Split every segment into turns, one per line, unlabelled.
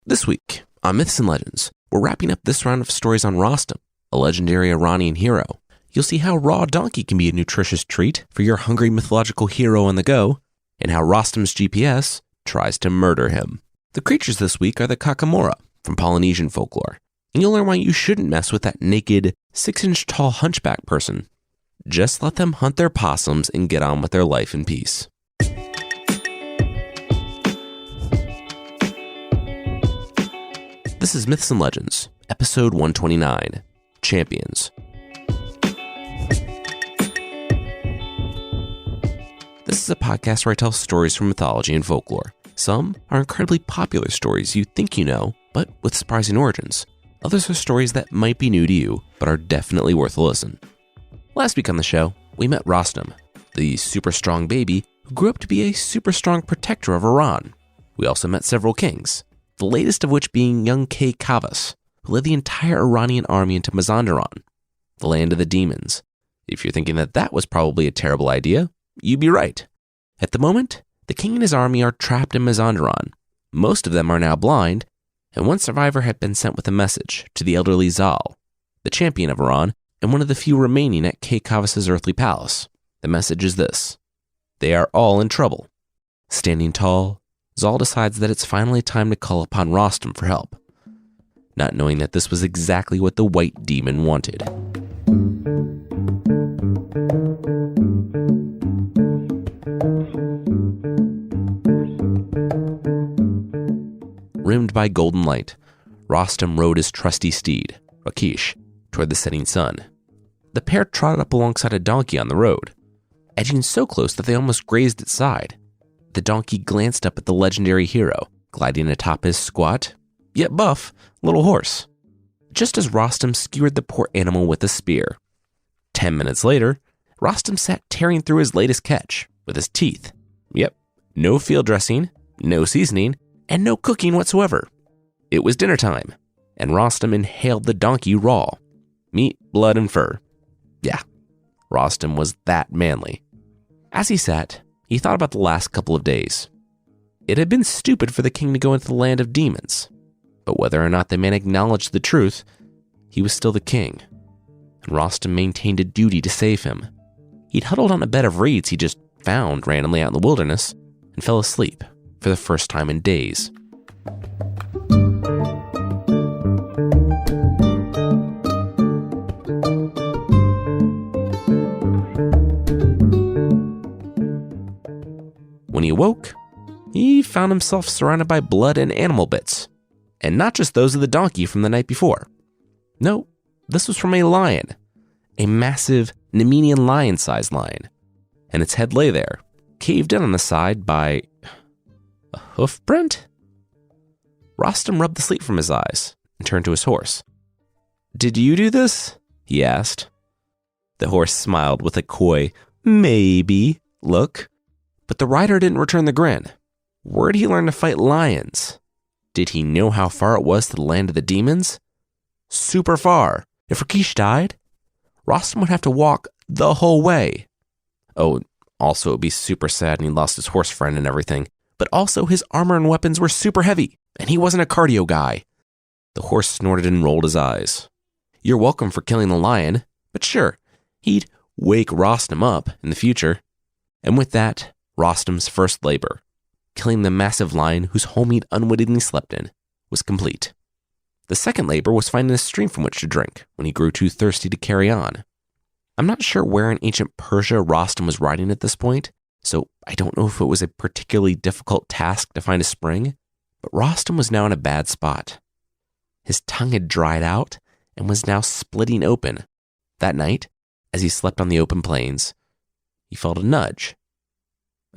This week on Myths and Legends, we're wrapping up this round of stories on Rostam, a legendary Iranian hero. You'll see how raw donkey can be a nutritious treat for your hungry mythological hero on the go, and how Rostam's GPS tries to murder him. The creatures this week are the Kakamora from Polynesian folklore, and you'll learn why you shouldn't mess with that naked, 6-inch tall hunchback person. Just let them hunt their possums and get on with their life in peace. This is Myths and Legends, episode 129, Champions. This is a podcast where I tell stories from mythology and folklore. Some are incredibly popular stories you think you know, but with surprising origins. Others are stories that might be new to you, but are definitely worth a listen. Last week on the show, we met Rostam, the super strong baby who grew up to be a super strong protector of Iran. We also met several kings, the latest of which being young Kavas, who led the entire Iranian army into Mazandaran, the land of the demons. If you're thinking that that was probably a terrible idea, you'd be right. At the moment, the king and his army are trapped in Mazandaran. Most of them are now blind, and one survivor had been sent with a message to the elderly Zal, the champion of Iran, and one of the few remaining at Kavas' earthly palace. The message is this: they are all in trouble. Standing tall, Zal decides that it's finally time to call upon Rostam for help, not knowing that this was exactly what the white demon wanted. Rimmed by golden light, Rostam rode his trusty steed, Rakish, toward the setting sun. The pair trotted up alongside a donkey on the road, edging so close that they almost grazed its side. The donkey glanced up at the legendary hero, gliding atop his squat, yet buff, little horse, just as Rostam skewered the poor animal with a spear. 10 minutes later, Rostam sat tearing through his latest catch with his teeth. Yep, no field dressing, no seasoning, and no cooking whatsoever. It was dinner time, and Rostam inhaled the donkey raw. Meat, blood, and fur. Yeah, Rostam was that manly. As he sat, he thought about the last couple of days. It had been stupid for the king to go into the land of demons, but whether or not the man acknowledged the truth, he was still the king, and Rostam maintained a duty to save him. He'd huddled on a bed of reeds he just found randomly out in the wilderness and fell asleep for the first time in days. When he awoke, he found himself surrounded by blood and animal bits, and not just those of the donkey from the night before. No, this was from a lion, a massive Nemenian lion-sized lion, and its head lay there, caved in on the side by a hoof print? Rostam rubbed the sleep from his eyes and turned to his horse. "Did you do this?" he asked. The horse smiled with a coy, maybe look. But the rider didn't return the grin. Where'd he learn to fight lions? Did he know how far it was to the land of the demons? Super far. If Rakish died, Rostam would have to walk the whole way. Oh, also it'd be super sad and he lost his horse friend and everything. But also his armor and weapons were super heavy, and he wasn't a cardio guy. The horse snorted and rolled his eyes. You're welcome for killing the lion, but sure, he'd wake Rostam up in the future. And with that, Rostam's first labor, killing the massive lion whose home he'd unwittingly slept in, was complete. The second labor was finding a stream from which to drink when he grew too thirsty to carry on. I'm not sure where in ancient Persia Rostam was riding at this point, so I don't know if it was a particularly difficult task to find a spring, but Rostam was now in a bad spot. His tongue had dried out and was now splitting open. That night, as he slept on the open plains, he felt a nudge.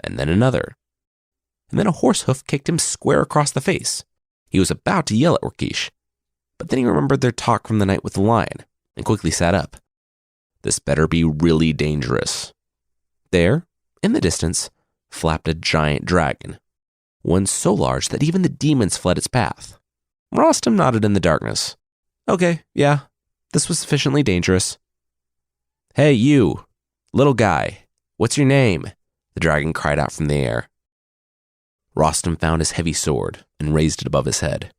And then another. And then a horse hoof kicked him square across the face. He was about to yell at Rakish, but then he remembered their talk from the night with the lion and quickly sat up. This better be really dangerous. There, in the distance, flapped a giant dragon, one so large that even the demons fled its path. Rostam nodded in the darkness. Okay, yeah, this was sufficiently dangerous. Hey, you, little guy, what's your name? The dragon cried out from the air. Rostam found his heavy sword and raised it above his head.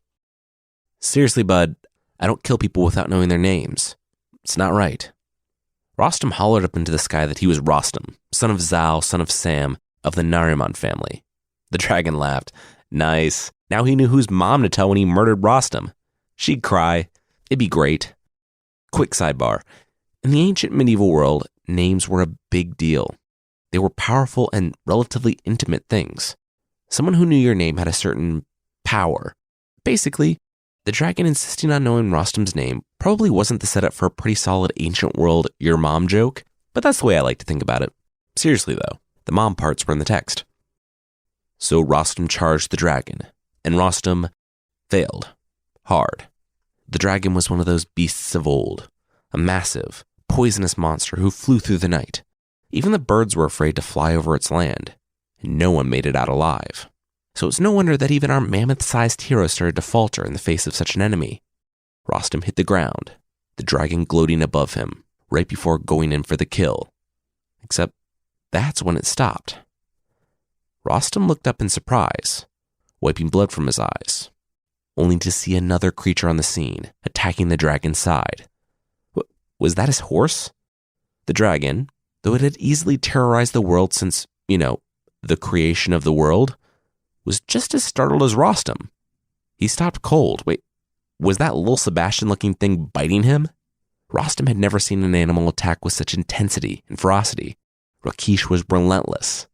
Seriously, bud, I don't kill people without knowing their names. It's not right. Rostam hollered up into the sky that he was Rostam, son of Zal, son of Sam, of the Nariman family. The dragon laughed. Nice. Now he knew whose mom to tell when he murdered Rostam. She'd cry. It'd be great. Quick sidebar. In the ancient medieval world, names were a big deal. They were powerful and relatively intimate things. Someone who knew your name had a certain power. Basically, the dragon insisting on knowing Rostam's name probably wasn't the setup for a pretty solid ancient world your mom joke, but that's the way I like to think about it. Seriously though, the mom parts were in the text. So Rostam charged the dragon, and Rostam failed. Hard. The dragon was one of those beasts of old, a massive, poisonous monster who flew through the night. Even the birds were afraid to fly over its land, and no one made it out alive. So it's no wonder that even our mammoth-sized hero started to falter in the face of such an enemy. Rostam hit the ground, the dragon gloating above him, right before going in for the kill. Except that's when it stopped. Rostam looked up in surprise, wiping blood from his eyes, only to see another creature on the scene, attacking the dragon's side. Was that his horse? The dragon, though it had easily terrorized the world since, the creation of the world, was just as startled as Rostam. He stopped cold. Wait, was that little Sebastian-looking thing biting him? Rostam had never seen an animal attack with such intensity and ferocity. Rakesh was relentless,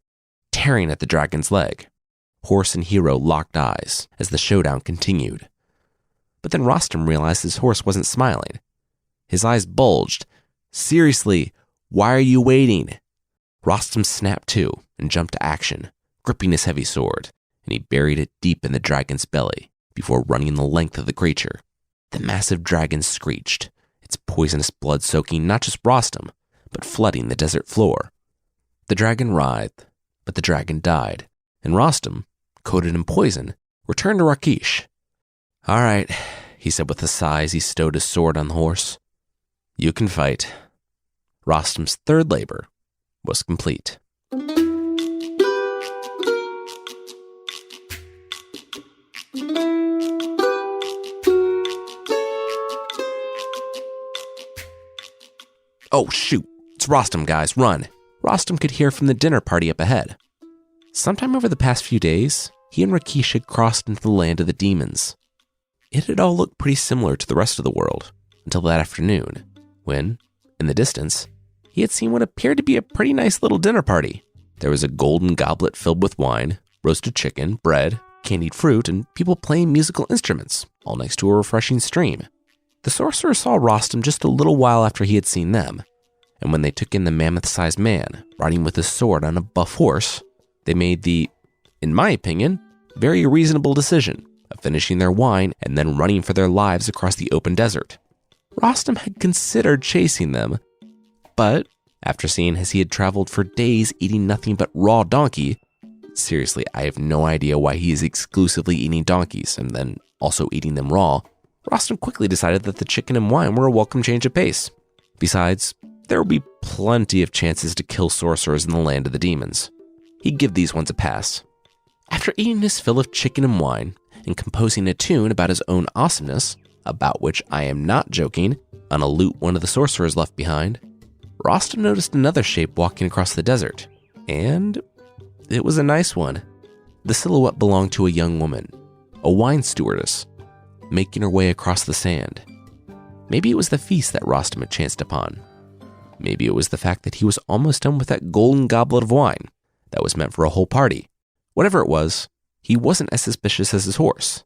tearing at the dragon's leg. Horse and hero locked eyes as the showdown continued. But then Rostam realized his horse wasn't smiling. His eyes bulged. Seriously, why are you waiting? Rostam snapped to and jumped to action, gripping his heavy sword, and he buried it deep in the dragon's belly before running the length of the creature. The massive dragon screeched, its poisonous blood soaking not just Rostam, but flooding the desert floor. The dragon writhed, but the dragon died, and Rostam, coated in poison, returned to Rakesh. All right, he said with a sigh as he stowed his sword on the horse. You can fight. Rostam's third labor was complete. Oh shoot, it's Rostam, guys, run. Rostam could hear from the dinner party up ahead. Sometime over the past few days, he and Rakesh had crossed into the land of the demons. It had all looked pretty similar to the rest of the world, until that afternoon, when, in the distance, he had seen what appeared to be a pretty nice little dinner party. There was a golden goblet filled with wine, roasted chicken, bread, candied fruit, and people playing musical instruments, all next to a refreshing stream. The sorcerer saw Rostam just a little while after he had seen them, and when they took in the mammoth-sized man, riding with his sword on a buff horse, they made the, in my opinion, very reasonable decision of finishing their wine and then running for their lives across the open desert. Rostam had considered chasing them, but after seeing as he had traveled for days eating nothing but raw donkey, seriously, I have no idea why he is exclusively eating donkeys and then also eating them raw, Rostam quickly decided that the chicken and wine were a welcome change of pace. Besides, there would be plenty of chances to kill sorcerers in the land of the demons. He'd give these ones a pass. After eating his fill of chicken and wine and composing a tune about his own awesomeness, about which I am not joking, on a lute one of the sorcerers left behind, Rostam noticed another shape walking across the desert, and it was a nice one. The silhouette belonged to a young woman, a wine stewardess, making her way across the sand. Maybe it was the feast that Rostam had chanced upon. Maybe it was the fact that he was almost done with that golden goblet of wine that was meant for a whole party. Whatever it was, he wasn't as suspicious as his horse,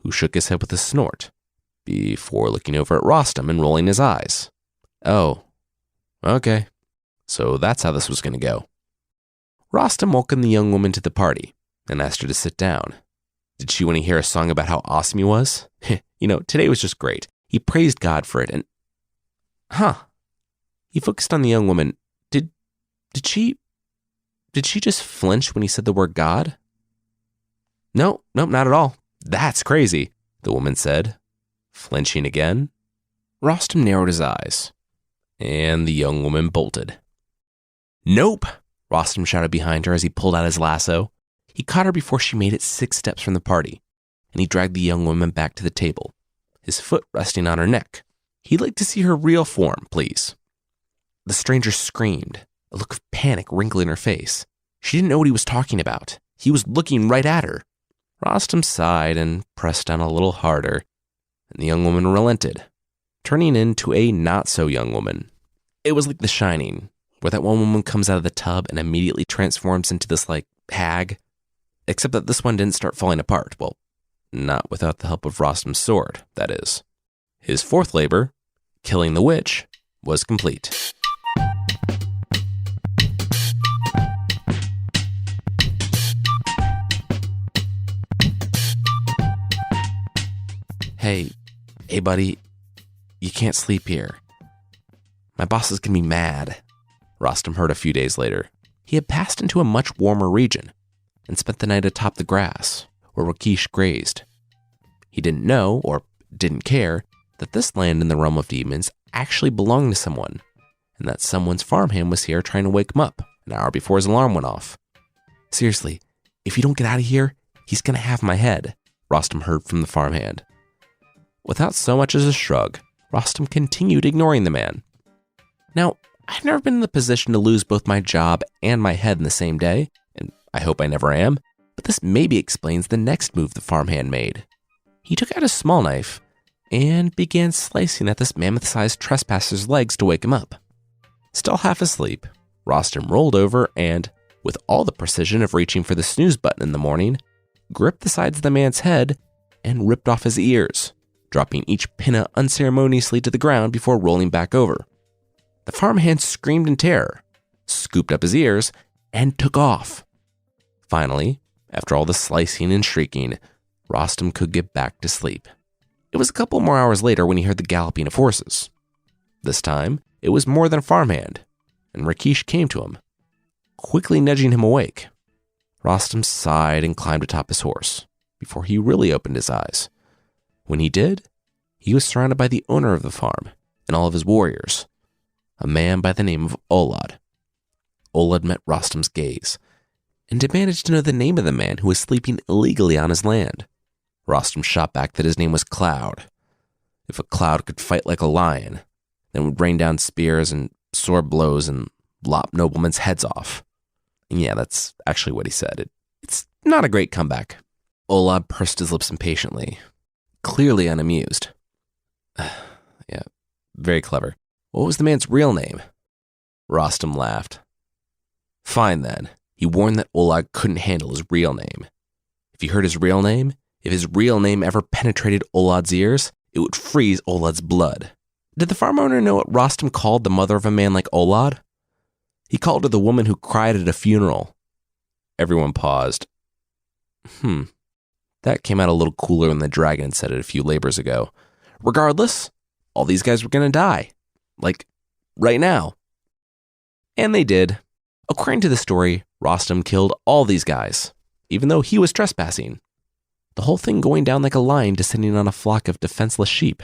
who shook his head with a snort before looking over at Rostam and rolling his eyes. Oh, okay. So that's how this was going to go. Rostam welcomed the young woman to the party and asked her to sit down. Did she want to hear a song about how awesome he was? Today was just great. He praised God for it and... He focused on the young woman. Did she just flinch when he said the word God? No, not at all. That's crazy, the woman said, flinching again. Rostam narrowed his eyes, and the young woman bolted. Nope, Rostam shouted behind her as he pulled out his lasso. He caught her before she made it 6 steps from the party, and he dragged the young woman back to the table, his foot resting on her neck. He'd like to see her real form, please. The stranger screamed, a look of panic wrinkling her face. She didn't know what he was talking about. He was looking right at her. Rostam sighed and pressed down a little harder, and the young woman relented, turning into a not-so-young woman. It was like The Shining, where that one woman comes out of the tub and immediately transforms into this, hag. Except that this one didn't start falling apart. Well, not without the help of Rostam's sword, that is. His fourth labor, killing the witch, was complete. Hey buddy, you can't sleep here. My boss is gonna be mad, Rostam heard a few days later. He had passed into a much warmer region and spent the night atop the grass where Rakesh grazed. He didn't know, or didn't care, that this land in the realm of demons actually belonged to someone, and that someone's farmhand was here trying to wake him up an hour before his alarm went off. Seriously, if you don't get out of here, he's gonna have my head, Rostam heard from the farmhand. Without so much as a shrug, Rostam continued ignoring the man. Now, I've never been in the position to lose both my job and my head in the same day, and I hope I never am, but this maybe explains the next move the farmhand made. He took out a small knife and began slicing at this mammoth-sized trespasser's legs to wake him up. Still half asleep, Rostam rolled over and, with all the precision of reaching for the snooze button in the morning, gripped the sides of the man's head and ripped off his ears, dropping each pinna unceremoniously to the ground before rolling back over. The farmhand screamed in terror, scooped up his ears, and took off. Finally, after all the slicing and shrieking, Rostam could get back to sleep. It was a couple more hours later when he heard the galloping of horses. This time, it was more than a farmhand, and Rakesh came to him, quickly nudging him awake. Rostam sighed and climbed atop his horse before he really opened his eyes. When he did, he was surrounded by the owner of the farm and all of his warriors, a man by the name of Olad. Olad met Rostam's gaze and demanded to know the name of the man who was sleeping illegally on his land. Rostam shot back that his name was Cloud. If a cloud could fight like a lion, then would rain down spears and sword blows and lop noblemen's heads off. And yeah, that's actually what he said. It's not a great comeback. Olad pursed his lips impatiently, clearly unamused. Yeah, very clever. What was the man's real name? Rostam laughed. Fine then. He warned that Olad couldn't handle his real name. If he heard his real name, if his real name ever penetrated Olad's ears, it would freeze Olad's blood. Did the farm owner know what Rostam called the mother of a man like Olad? He called her the woman who cried at a funeral. Everyone paused. That came out a little cooler than the dragon said it a few labors ago. Regardless, all these guys were gonna die. Like, right now. And they did. According to the story, Rostam killed all these guys, even though he was trespassing. The whole thing going down like a lion descending on a flock of defenseless sheep.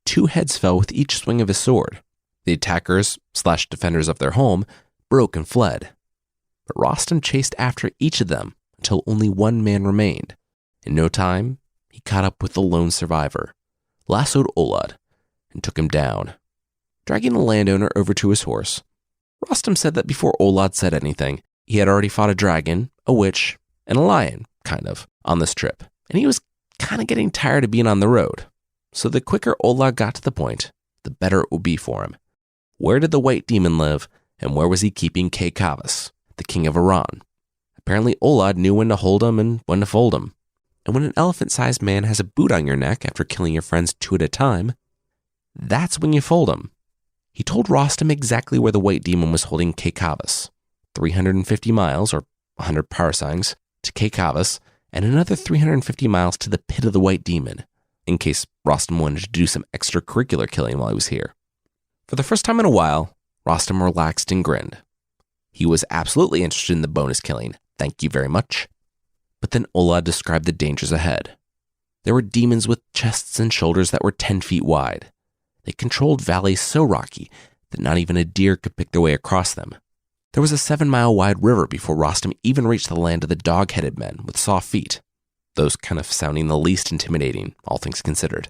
2 heads fell with each swing of his sword. The attackers/defenders of their home broke and fled. But Rostam chased after each of them until only one man remained. In no time, he caught up with the lone survivor, lassoed Olad, and took him down. Dragging the landowner over to his horse, Rostam said that before Olad said anything, he had already fought a dragon, a witch, and a lion, kind of, on this trip, and he was kind of getting tired of being on the road. So the quicker Olad got to the point, the better it would be for him. Where did the white demon live, and where was he keeping Kavas, the king of Iran? Apparently Olad knew when to hold him and when to fold him. And when an elephant-sized man has a boot on your neck after killing your friends 2 at a time, that's when you fold him. He told Rostam exactly where the white demon was holding Kavas, 350 miles, or 100 parsangs, to Kavas, and another 350 miles to the pit of the white demon, in case Rostam wanted to do some extracurricular killing while he was here. For the first time in a while, Rostam relaxed and grinned. He was absolutely interested in the bonus killing, thank you very much. But then Olad described the dangers ahead. There were demons with chests and shoulders that were 10 feet wide. They controlled valleys so rocky that not even a deer could pick their way across them. There was a 7-mile wide river before Rostam even reached the land of the dog-headed men with soft feet, those kind of sounding the least intimidating, all things considered.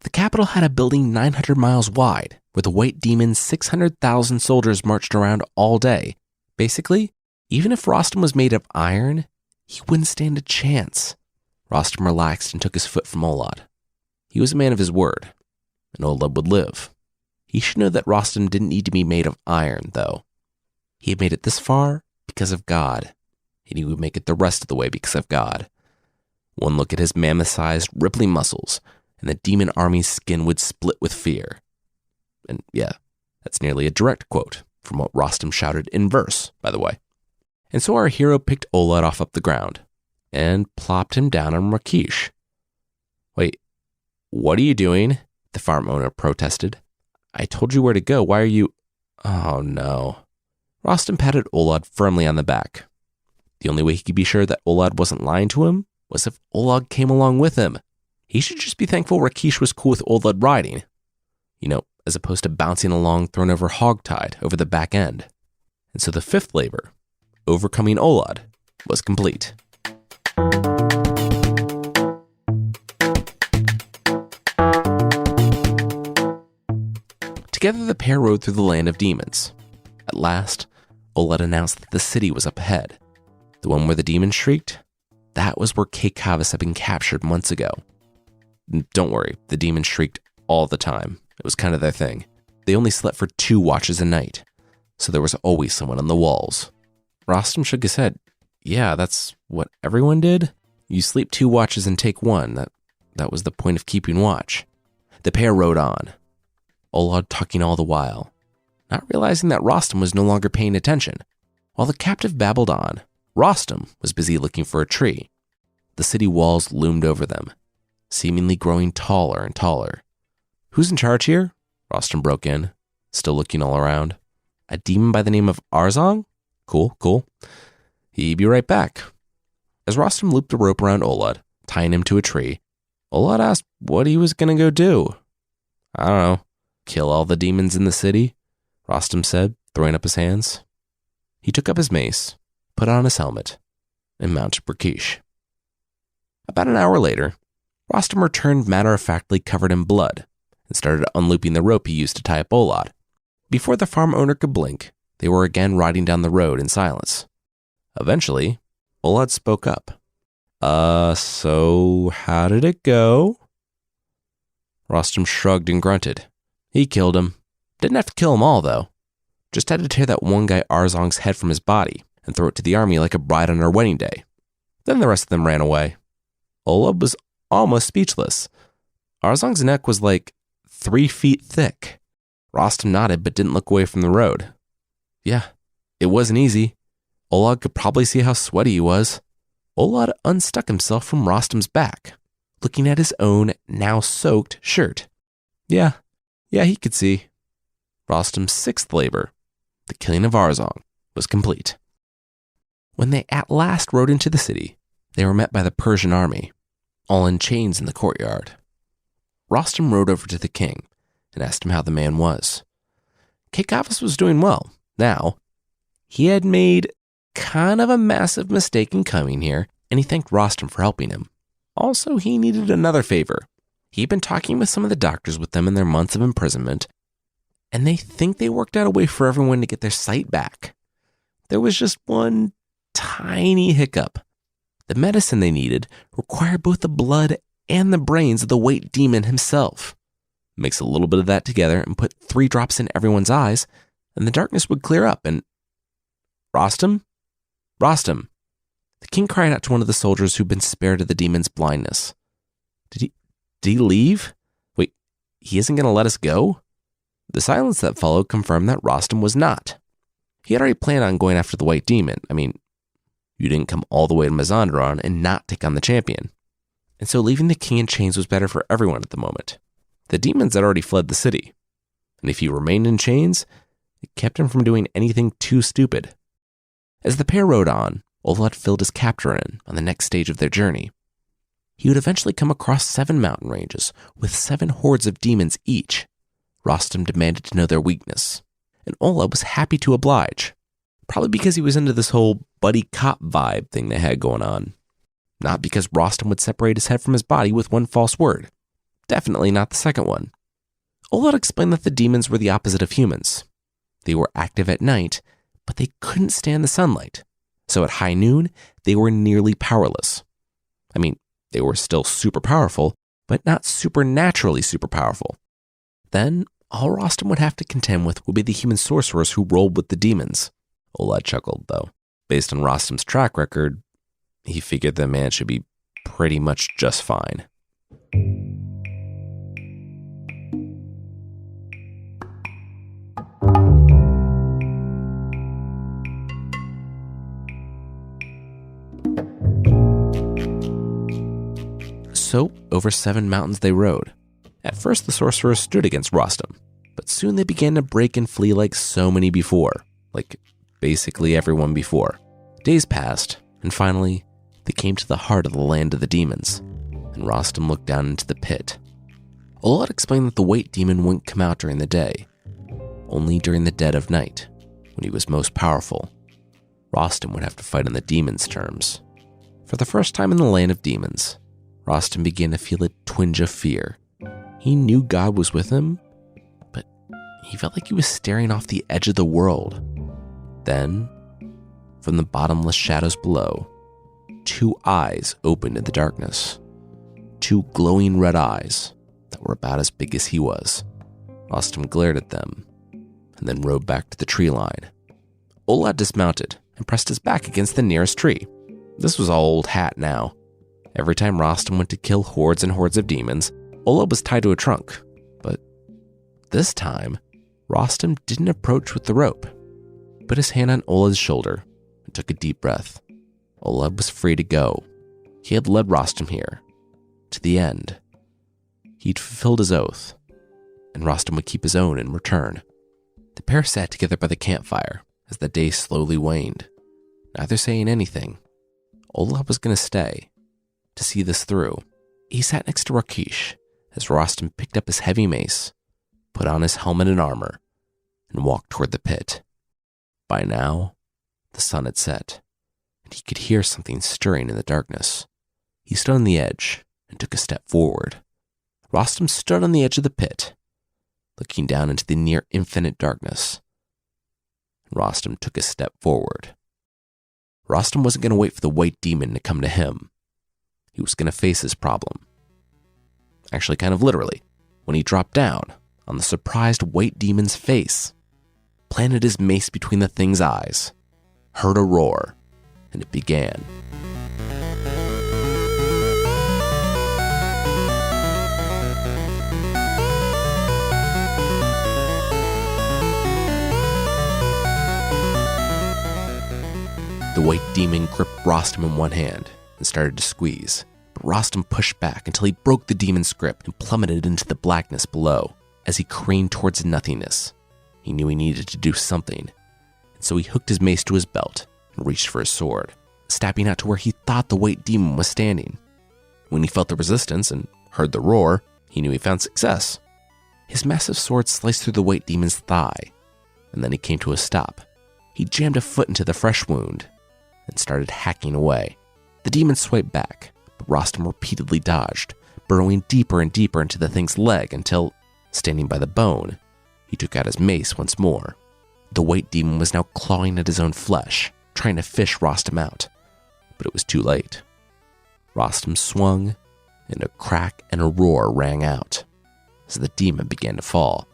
The capital had a building 900 miles wide, where the white demon's 600,000 soldiers marched around all day. Basically, even if Rostam was made of iron, he wouldn't stand a chance. Rostam relaxed and took his foot from Olad. He was a man of his word, and Olad would live. He should know that Rostam didn't need to be made of iron, though. He had made it this far because of God, and he would make it the rest of the way because of God. One look at his mammoth-sized, rippling muscles, and the demon army's skin would split with fear. And yeah, that's nearly a direct quote from what Rostam shouted in verse, by the way. And so our hero picked Olad off up the ground and plopped him down on Rakesh. Wait, what are you doing? The farm owner protested. I told you where to go. Why are you... Oh no. Rostam patted Olad firmly on the back. The only way he could be sure that Olad wasn't lying to him was if Olad came along with him. He should just be thankful Rakesh was cool with Olad riding. As opposed to bouncing along thrown over hogtied over the back end. And so the fifth labor, overcoming Olad, was complete. Together the pair rode through the land of demons. At last, Olad announced that the city was up ahead. The one where the demons shrieked, that was where Kavas had been captured months ago. Don't worry, the demons shrieked all the time. It was kind of their thing. They only slept for 2 watches a night, so there was always someone on the walls. Rostam shook his head. Yeah, that's what everyone did? You sleep 2 watches and take 1. That was the point of keeping watch. The pair rode on, Olad talking all the while, not realizing that Rostam was no longer paying attention. While the captive babbled on, Rostam was busy looking for a tree. The city walls loomed over them, seemingly growing taller and taller. Who's in charge here? Rostam broke in, still looking all around. A demon by the name of Arzong? Cool. He'd be right back. As Rostam looped the rope around Olad, tying him to a tree, Olad asked what he was going to go do. I don't know, kill all the demons in the city? Rostam said, throwing up his hands. He took up his mace, put on his helmet, and mounted Rakesh. About an hour later, Rostam returned matter-of-factly covered in blood and started unlooping the rope he used to tie up Olad. Before the farm owner could blink, they were again riding down the road in silence. Eventually, Olad spoke up. So how did it go? Rostam shrugged and grunted. He killed him. Didn't have to kill them all, though. Just had to tear that one guy Arzong's head from his body and throw it to the army like a bride on her wedding day. Then the rest of them ran away. Olad was almost speechless. Arzong's neck was like 3 feet thick. Rostam nodded but didn't look away from the road. Yeah, it wasn't easy. Olad could probably see how sweaty he was. Olad unstuck himself from Rostam's back, looking at his own now soaked shirt. Yeah, he could see. Rostam's 6th labor, the killing of Arzong, was complete. When they at last rode into the city, they were met by the Persian army, all in chains in the courtyard. Rostam rode over to the king and asked him how the man was. Kavas was doing well. Now, he had made kind of a massive mistake in coming here, and he thanked Rostam for helping him. Also, he needed another favor. He'd been talking with some of the doctors with them in their months of imprisonment, and they think they worked out a way for everyone to get their sight back. There was just one tiny hiccup. The medicine they needed required both the blood and the brains of the white demon himself. Mix a little bit of that together and put 3 drops in everyone's eyes, and the darkness would clear up, and... Rostam? The king cried out to one of the soldiers who'd been spared of the demon's blindness. Did he leave? Wait, he isn't going to let us go? The silence that followed confirmed that Rostam was not. He had already planned on going after the white demon. I mean, you didn't come all the way to Mazandaran and not take on the champion. And so leaving the king in chains was better for everyone at the moment. The demons had already fled the city, and if he remained in chains, it kept him from doing anything too stupid. As the pair rode on, Olad filled his captor in on the next stage of their journey. He would eventually come across 7 mountain ranges with 7 hordes of demons each. Rostam demanded to know their weakness, and Olad was happy to oblige, probably because he was into this whole buddy cop vibe thing they had going on. Not because Rostam would separate his head from his body with one false word. Definitely not the second one. Olad explained that the demons were the opposite of humans. They were active at night, but they couldn't stand the sunlight. So at high noon, they were nearly powerless. I mean, they were still super powerful, but not supernaturally super powerful. Then, all Rostam would have to contend with would be the human sorcerers who rolled with the demons. Olad chuckled, though. Based on Rostam's track record, he figured the man should be pretty much just fine. So, over 7 mountains they rode. At first, the sorcerers stood against Rostam, but soon they began to break and flee like so many before, like basically everyone before. Days passed, and finally, they came to the heart of the land of the demons, and Rostam looked down into the pit. Olad explained that the white demon wouldn't come out during the day, only during the dead of night, when he was most powerful. Rostam would have to fight on the demons' terms. For the first time in the land of demons, Rostam began to feel a twinge of fear. He knew God was with him, but he felt like he was staring off the edge of the world. Then, from the bottomless shadows below, 2 eyes opened in the darkness. 2 glowing red eyes that were about as big as he was. Rostam glared at them, and then rode back to the tree line. Olad dismounted and pressed his back against the nearest tree. This was all old hat now. Every time Rostam went to kill hordes and hordes of demons, Olad was tied to a trunk. But this time, Rostam didn't approach with the rope. He put his hand on Olad's shoulder and took a deep breath. Olad was free to go. He had led Rostam here, to the end. He'd fulfilled his oath, and Rostam would keep his own in return. The pair sat together by the campfire as the day slowly waned, neither saying anything. Olad was going to stay, to see this through. He sat next to Rakesh as Rostam picked up his heavy mace, put on his helmet and armor, and walked toward the pit. By now, the sun had set, and he could hear something stirring in the darkness. He stood on the edge and took a step forward. Rostam stood on the edge of the pit, looking down into the near infinite darkness. Rostam took a step forward. Rostam wasn't going to wait for the white demon to come to him. He was going to face his problem. Actually, kind of literally, when he dropped down on the surprised white demon's face, planted his mace between the thing's eyes, heard a roar, and it began. The white demon gripped Rostam in one hand and started to squeeze, but Rostam pushed back until he broke the demon's grip and plummeted into the blackness below. As he craned towards nothingness, he knew he needed to do something, and so he hooked his mace to his belt and reached for his sword, stabbing out to where he thought the white demon was standing. When he felt the resistance and heard the roar, he knew he found success. His massive sword sliced through the white demon's thigh, and then he came to a stop. He jammed a foot into the fresh wound and started hacking away. The demon swiped back, but Rostam repeatedly dodged, burrowing deeper and deeper into the thing's leg until, standing by the bone, he took out his mace once more. The white demon was now clawing at his own flesh, trying to fish Rostam out, but it was too late. Rostam swung, and a crack and a roar rang out as the demon began to fall.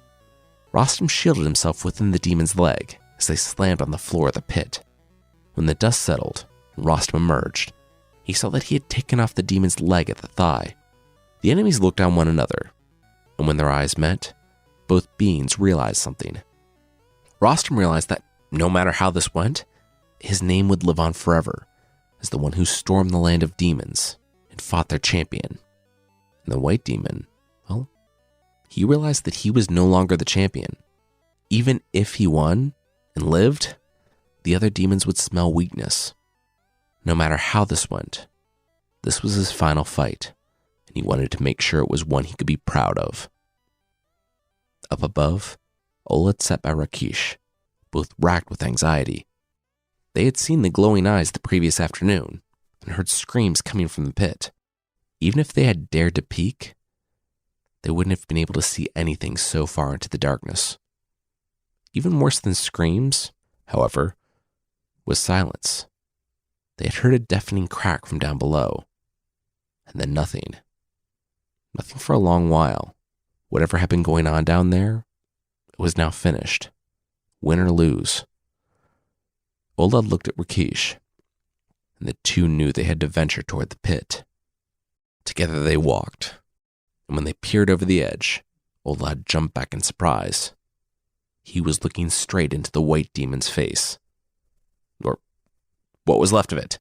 Rostam shielded himself within the demon's leg as they slammed on the floor of the pit. When the dust settled and Rostam emerged, he saw that he had taken off the demon's leg at the thigh. The enemies looked on one another, and when their eyes met, both beings realized something. Rostam realized that no matter how this went, his name would live on forever as the one who stormed the land of demons and fought their champion. And the white demon, well, he realized that he was no longer the champion. Even if he won and lived, the other demons would smell weakness. No matter how this went, this was his final fight, and he wanted to make sure it was one he could be proud of. Up above, Olad sat by Rakesh, both racked with anxiety. They had seen the glowing eyes the previous afternoon and heard screams coming from the pit. Even if they had dared to peek, they wouldn't have been able to see anything so far into the darkness. Even worse than screams, however, was silence. They had heard a deafening crack from down below, and then nothing. Nothing for a long while. Whatever had been going on down there, it was now finished. Win or lose. Olad looked at Rakesh, and the two knew they had to venture toward the pit. Together they walked, and when they peered over the edge, Olad jumped back in surprise. He was looking straight into the white demon's face. Or what was left of it.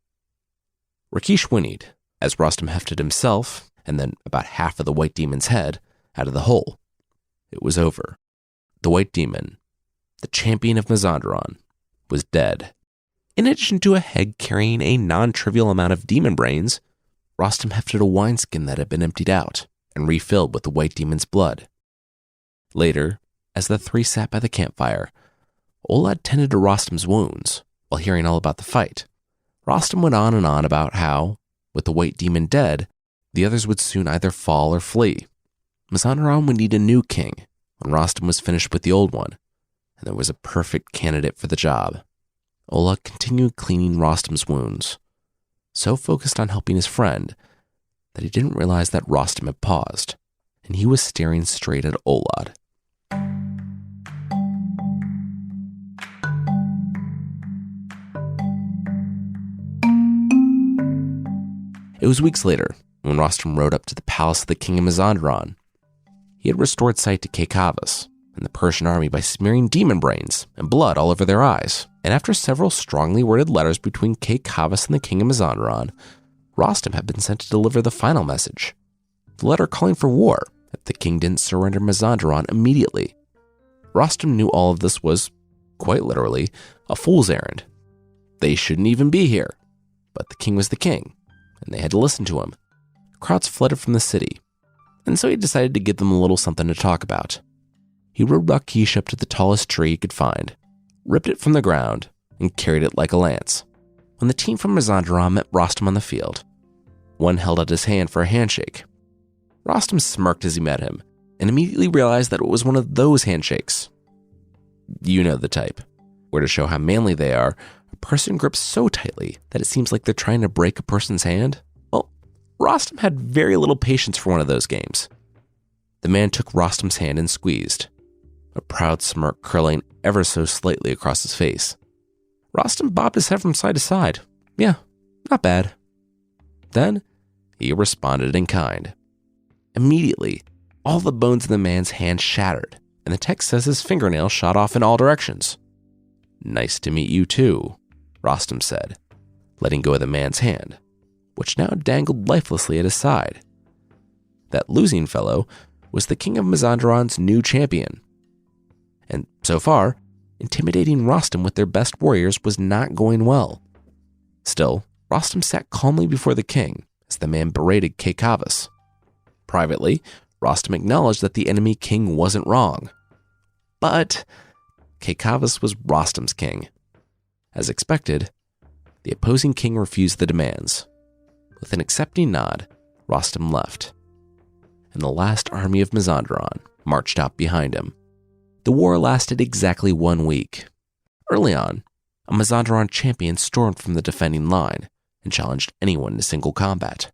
Rakesh whinnied as Rostam hefted himself, and then about half of the white demon's head, out of the hole. It was over. The white demon, the champion of Mazandaran, was dead. In addition to a head carrying a non-trivial amount of demon brains, Rostam hefted a wineskin that had been emptied out and refilled with the white demon's blood. Later, as the three sat by the campfire, Olad tended to Rostam's wounds while hearing all about the fight. Rostam went on and on about how, with the white demon dead, the others would soon either fall or flee. Mazandaran would need a new king when Rostam was finished with the old one, and there was a perfect candidate for the job. Olad continued cleaning Rostam's wounds, so focused on helping his friend that he didn't realize that Rostam had paused, and he was staring straight at Olad. It was weeks later when Rostam rode up to the palace of the king of Mazandaran. He had restored sight to Kaykavis and the Persian army by smearing demon brains and blood all over their eyes. And after several strongly worded letters between Kaykavis and the king of Mazandaran, Rostam had been sent to deliver the final message. The letter calling for war if the king didn't surrender Mazandaran immediately. Rostam knew all of this was, quite literally, a fool's errand. They shouldn't even be here. But the king was the king, and they had to listen to him. Crowds flooded from the city, and so he decided to give them a little something to talk about. He rode Rakesh up to the tallest tree he could find, ripped it from the ground, and carried it like a lance. When the team from Mazandaran met Rostam on the field, one held out his hand for a handshake. Rostam smirked as he met him, and immediately realized that it was one of those handshakes. You know the type, where to show how manly they are, a person grips so tightly that it seems like they're trying to break a person's hand. Well, Rostam had very little patience for one of those games. The man took Rostam's hand and squeezed, a proud smirk curling ever so slightly across his face. Rostam bobbed his head from side to side. Yeah, not bad. Then, he responded in kind. Immediately, all the bones in the man's hand shattered, and the text says his fingernails shot off in all directions. Nice to meet you too, Rostam said, letting go of the man's hand, which now dangled lifelessly at his side. That losing fellow was the king of Mazandaran's new champion. And so far, intimidating Rostam with their best warriors was not going well. Still, Rostam sat calmly before the king as the man berated Kaykavis. Privately, Rostam acknowledged that the enemy king wasn't wrong. But Kaykavis was Rostam's king. As expected, the opposing king refused the demands. With an accepting nod, Rostam left, and the last army of Mazandaran marched out behind him. The war lasted exactly 1 week. Early on, a Mazandaran champion stormed from the defending line and challenged anyone to single combat.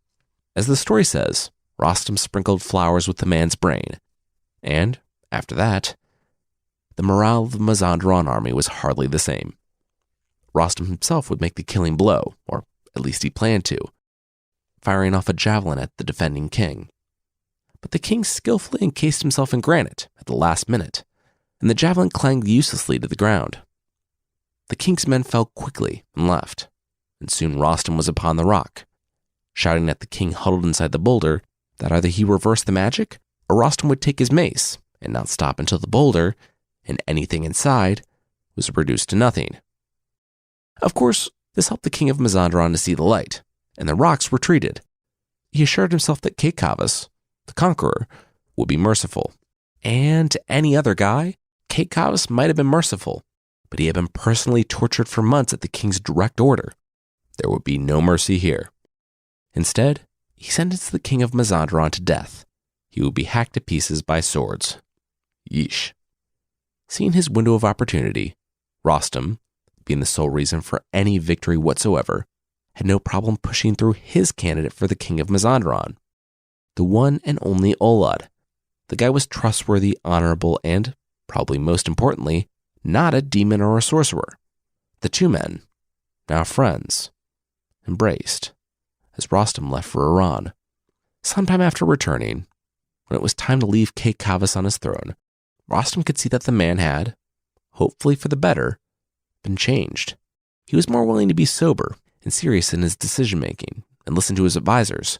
As the story says, Rostam sprinkled flowers with the man's brain, and, after that, the morale of the Mazandaran army was hardly the same. Rostam himself would make the killing blow, or at least he planned to, firing off a javelin at the defending king. But the king skillfully encased himself in granite at the last minute, and the javelin clanged uselessly to the ground. The king's men fell quickly and left, and soon Rostam was upon the rock, shouting at the king huddled inside the boulder that either he reversed the magic or Rostam would take his mace and not stop until the boulder and anything inside was reduced to nothing. Of course, this helped the king of Mazandaran to see the light, and the rocks retreated. He assured himself that Kaykavis, the conqueror, would be merciful. And to any other guy, Kaykavis might have been merciful, but he had been personally tortured for months at the king's direct order. There would be no mercy here. Instead, he sentenced the king of Mazandaran to death, he would be hacked to pieces by swords. Yeesh. Seeing his window of opportunity, Rostam, being the sole reason for any victory whatsoever, had no problem pushing through his candidate for the king of Mazandaran, the one and only Olad. The guy was trustworthy, honorable, and, probably most importantly, not a demon or a sorcerer. The two men, now friends, embraced as Rostam left for Iran. Sometime after returning, when it was time to leave Kay Kavas on his throne, Rostam could see that the man had, hopefully for the better, been changed. He was more willing to be sober and serious in his decision-making and listen to his advisors.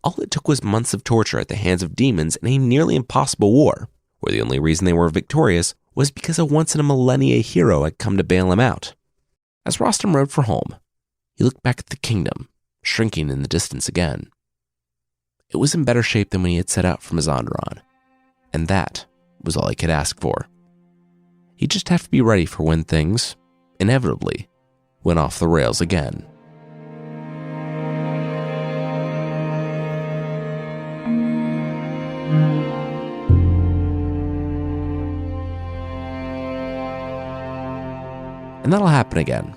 All it took was months of torture at the hands of demons in a nearly impossible war, where the only reason they were victorious was because a once-in-a-millennia hero had come to bail him out. As Rostam rode for home, he looked back at the kingdom, shrinking in the distance again. It was in better shape than when he had set out from Mazandaran, and that was all he could ask for. He'd just have to be ready for when things, inevitably, went off the rails again. And that'll happen again,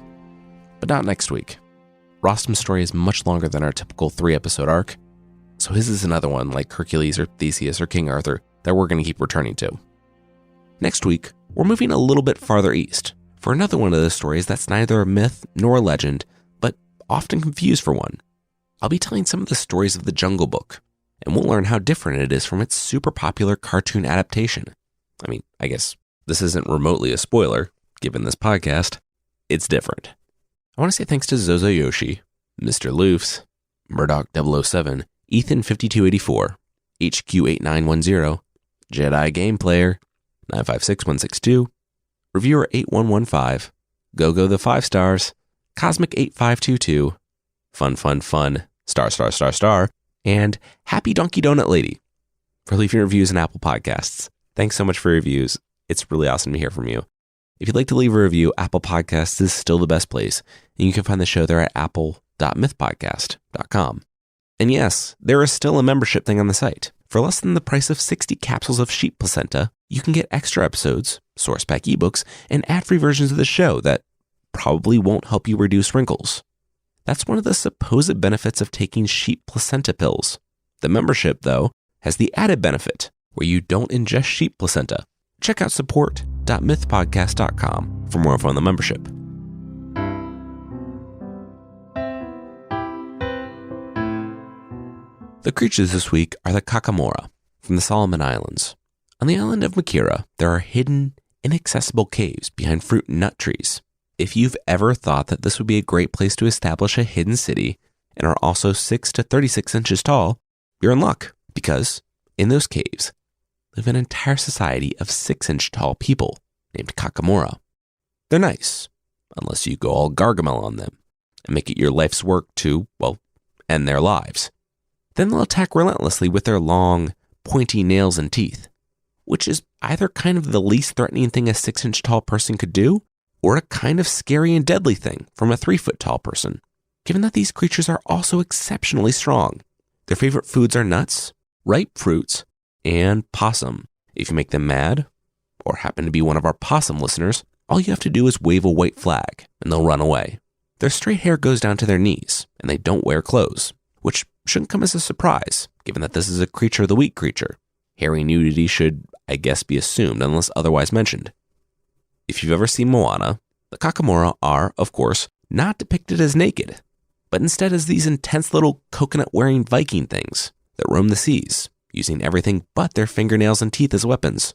but not next week. Rostam's story is much longer than our typical 3-episode arc, so his is another one like Hercules or Theseus or King Arthur that we're going to keep returning to. Next week, we're moving a little bit farther east for another one of those stories that's neither a myth nor a legend, but often confused for one. I'll be telling some of the stories of the Jungle Book, and we'll learn how different it is from its super popular cartoon adaptation. I mean, I guess this isn't remotely a spoiler, given this podcast. It's different. I want to say thanks to Zozo Yoshi, Mr. Loofs, Murdoch 007, Ethan 5284, HQ 8910, Jedi Game Player 956162, Reviewer 8115, GoGo the 5 stars, Cosmic 8522, Fun, star, and Happy Donkey Donut Lady for leaving reviews on Apple Podcasts. Thanks so much for your reviews. It's really awesome to hear from you. If you'd like to leave a review, Apple Podcasts is still the best place, and you can find the show there at apple.mythpodcast.com. And yes, there is still a membership thing on the site. For less than the price of 60 capsules of sheep placenta, you can get extra episodes, source pack ebooks, and ad-free versions of the show that probably won't help you reduce wrinkles. That's one of the supposed benefits of taking sheep placenta pills. The membership, though, has the added benefit where you don't ingest sheep placenta. Check out support.mythpodcast.com for more info on the membership. The creatures this week are the Kakamora from the Solomon Islands. On the island of Makira, there are hidden, inaccessible caves behind fruit and nut trees. If you've ever thought that this would be a great place to establish a hidden city and are also 6 to 36 inches tall, you're in luck, because in those caves live an entire society of 6-inch tall people named Kakamora. They're nice, unless you go all Gargamel on them and make it your life's work to, well, end their lives. Then they'll attack relentlessly with their long, pointy nails and teeth, which is either kind of the least threatening thing a 6-inch tall person could do, or a kind of scary and deadly thing from a 3-foot tall person, given that these creatures are also exceptionally strong. Their favorite foods are nuts, ripe fruits, and possum. If you make them mad, or happen to be one of our possum listeners, all you have to do is wave a white flag, and they'll run away. Their straight hair goes down to their knees, and they don't wear clothes, which shouldn't come as a surprise, given that this is a creature of the week creature. Hairy nudity should, I guess, be assumed unless otherwise mentioned. If you've ever seen Moana, the Kakamora are, of course, not depicted as naked, but instead as these intense little coconut-wearing Viking things that roam the seas, using everything but their fingernails and teeth as weapons.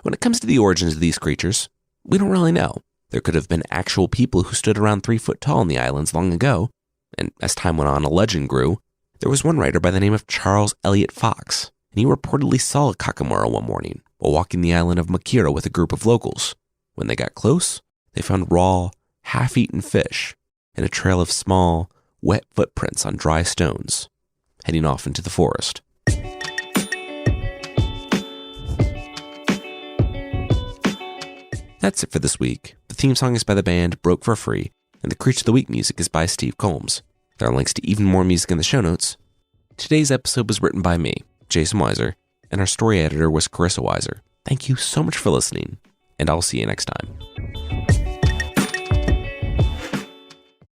When it comes to the origins of these creatures, we don't really know. There could have been actual people who stood around 3 foot tall in the islands long ago, and as time went on, a legend grew. There was one writer by the name of Charles Eliot Fox, and he reportedly saw a Kakamora one morning while walking the island of Makira with a group of locals. When they got close, they found raw, half-eaten fish and a trail of small, wet footprints on dry stones, heading off into the forest. That's it for this week. The theme song is by the band Broke for Free, and the Creature of the Week music is by Steve Combs. There are links to even more music in the show notes. Today's episode was written by me, Jason Weiser, and our story editor was Carissa Weiser. Thank you so much for listening, and I'll see you next time.